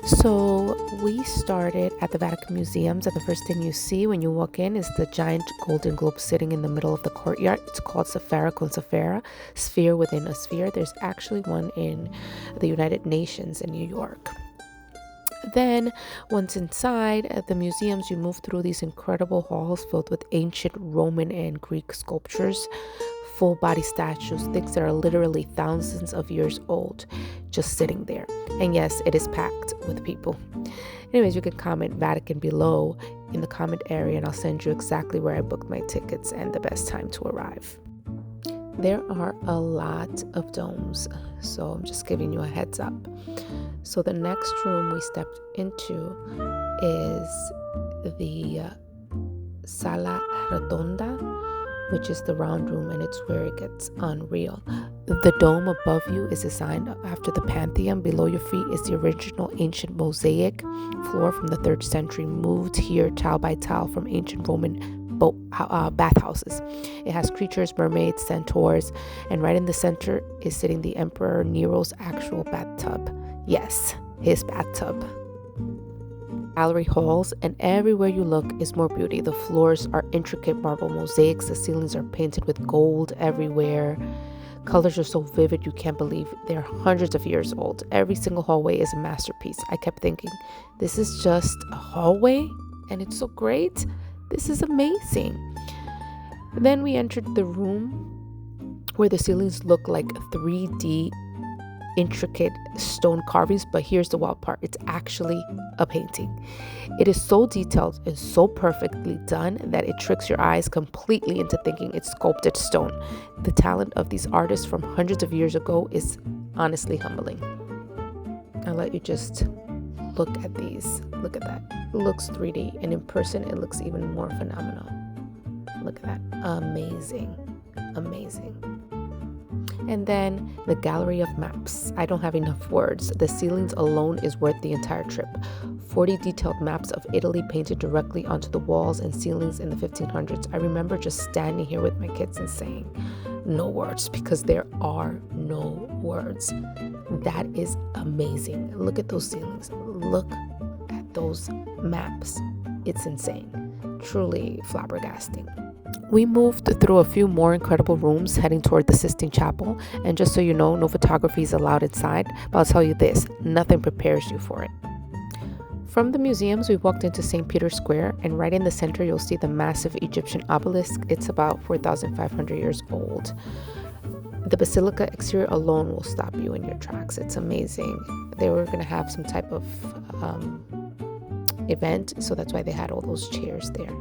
So we started at the Vatican Museums, and the first thing you see when you walk in is the giant golden globe sitting in the middle of the courtyard. It's called Sfera con Sfera, sphere within a sphere. There's actually one in the United Nations in New York. Then, once inside the museums, you move through these incredible halls filled with ancient Roman and Greek sculptures, full body statues, things that are literally thousands of years old, just sitting there. And yes, it is packed with people. Anyways, you can comment Vatican below in the comment area, and I'll send you exactly where I booked my tickets and the best time to arrive. There are a lot of domes, so I'm just giving you a heads up. So the next room we stepped into is the Sala Redonda, which is the round room, and it's where it gets unreal. The dome above you is designed after the Pantheon. Below your feet is the original ancient mosaic floor from the 3rd century, moved here tile by tile from ancient Roman bathhouses. It has creatures, mermaids, centaurs, and right in the center is sitting the Emperor Nero's actual bathtub. Yes, his bathtub. Gallery halls, and everywhere you look is more beauty. The floors are intricate marble mosaics. The ceilings are painted with gold everywhere. Colors are so vivid you can't believe they're hundreds of years old. Every single hallway is a masterpiece. I kept thinking, this is just a hallway and it's so great. This is amazing. Then we entered the room where the ceilings look like 3D intricate stone carvings, but here's the wild part, it's actually a painting. It is so detailed and so perfectly done that it tricks your eyes completely into thinking it's sculpted stone. The talent of these artists from hundreds of years ago is honestly humbling. I'll let you just look at these. Look at that. It looks 3D, and in person it looks even more phenomenal. Look at that. Amazing. And then the gallery of maps. I don't have enough words. The ceilings alone is worth the entire trip. 40 detailed maps of Italy painted directly onto the walls and ceilings in the 1500s. I remember just standing here with my kids and saying, no words, because there are no words. That is amazing. Look at those ceilings. Look at those maps. It's insane. Truly flabbergasting. We moved through a few more incredible rooms heading toward the Sistine Chapel, and just so you know, no photography is allowed inside, but I'll tell you this, nothing prepares you for it. From the museums, we walked into St. Peter's Square, and right in the center you'll see the massive Egyptian obelisk. It's about 4,500 years old. The Basilica exterior alone will stop you in your tracks. It's amazing. They were going to have some type of event, so that's why they had all those chairs there.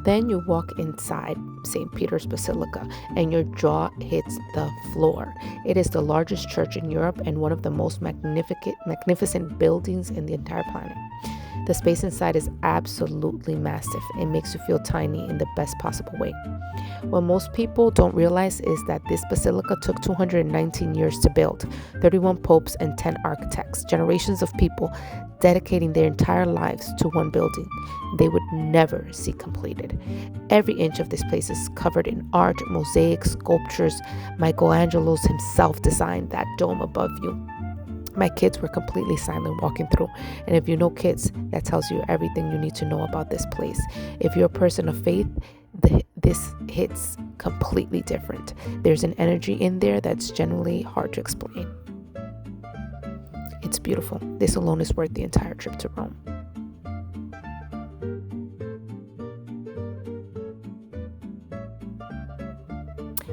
Then you walk inside St. Peter's Basilica and your jaw hits the floor. It is the largest church in Europe and one of the most magnificent buildings in the entire planet. The space inside is absolutely massive. It makes you feel tiny in the best possible way. What most people don't realize is that this basilica took 219 years to build, 31 popes and 10 architects, generations of people dedicating their entire lives to one building they would never see completed. Every inch of this place is covered in art, mosaics, sculptures. Michelangelo's himself designed that dome above you. My kids were completely silent walking through, and if you know kids, that tells you everything you need to know about this place. If you're a person of faith, this hits completely different. There's an energy in there that's generally hard to explain. It's beautiful. This alone is worth the entire trip to Rome.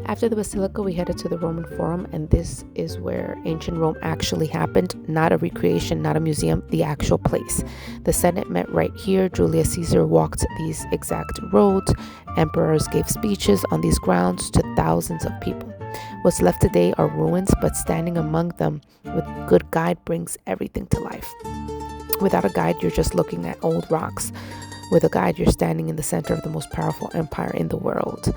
After the Basilica, we headed to the Roman Forum, and this is where ancient Rome actually happened. Not a recreation, not a museum, the actual place. The Senate met right here. Julius Caesar walked these exact roads. Emperors gave speeches on these grounds to thousands of people. What's left today are ruins, but standing among them with a good guide brings everything to life. Without a guide, you're just looking at old rocks. With a guide, you're standing in the center of the most powerful empire in the world.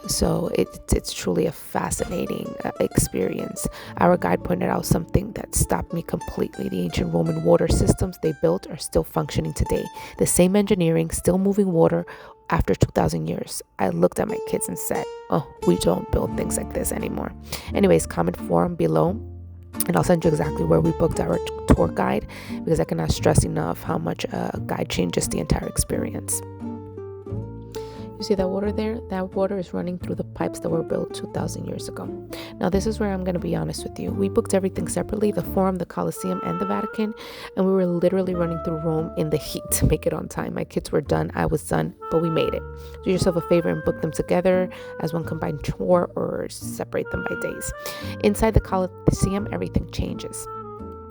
So it's truly a fascinating experience. Our guide pointed out something that stopped me completely. The ancient Roman water systems they built are still functioning today. The same engineering, still moving water after 2,000 years. I looked at my kids and said, oh, we don't build things like this anymore. Anyways, comment form below And I'll send you exactly where we booked our tour guide, because I cannot stress enough how much a guide changes the entire experience. You see that water there? That water is running through the pipes that were built 2,000 years ago. Now, this is where I'm going to be honest with you. We booked everything separately, the Forum, the Colosseum, and the Vatican, and we were literally running through Rome in the heat to make it on time. My kids were done, I was done, but we made it. Do yourself a favor and book them together as one combined tour, or separate them by days. Inside the Colosseum, everything changes.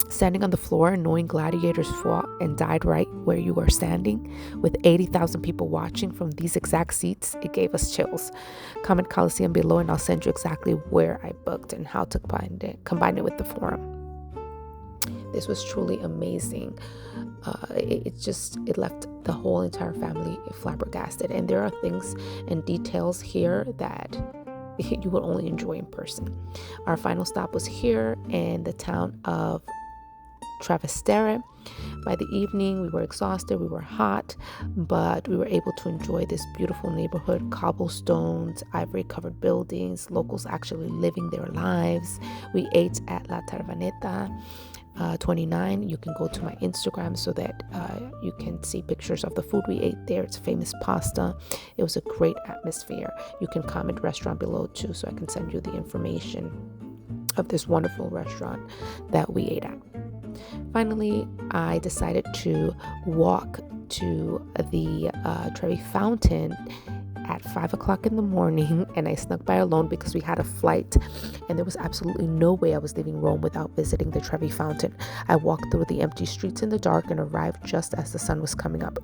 Standing on the floor, knowing gladiators fought and died right where you are standing, with 80,000 people watching from these exact seats, it gave us chills. Comment Colosseum below and I'll send you exactly where I booked and how to combine it with the Forum. This was truly amazing. It left the whole entire family flabbergasted. And there are things and details here that you will only enjoy in person. Our final stop was here in the town of Trastevere. By the evening, we were exhausted, we were hot, but we were able to enjoy this beautiful neighborhood, cobblestones, ivory-covered buildings, locals actually living their lives. We ate at La Tarvaneta 29. You can go to my Instagram so that you can see pictures of the food we ate there. It's famous pasta. It was a great atmosphere. You can comment restaurant below too, so I can send you the information of this wonderful restaurant that we ate at. Finally, I decided to walk to the Trevi Fountain at 5 o'clock in the morning, and I snuck by alone because we had a flight and there was absolutely no way I was leaving Rome without visiting the Trevi Fountain. I walked through the empty streets in the dark and arrived just as the sun was coming up.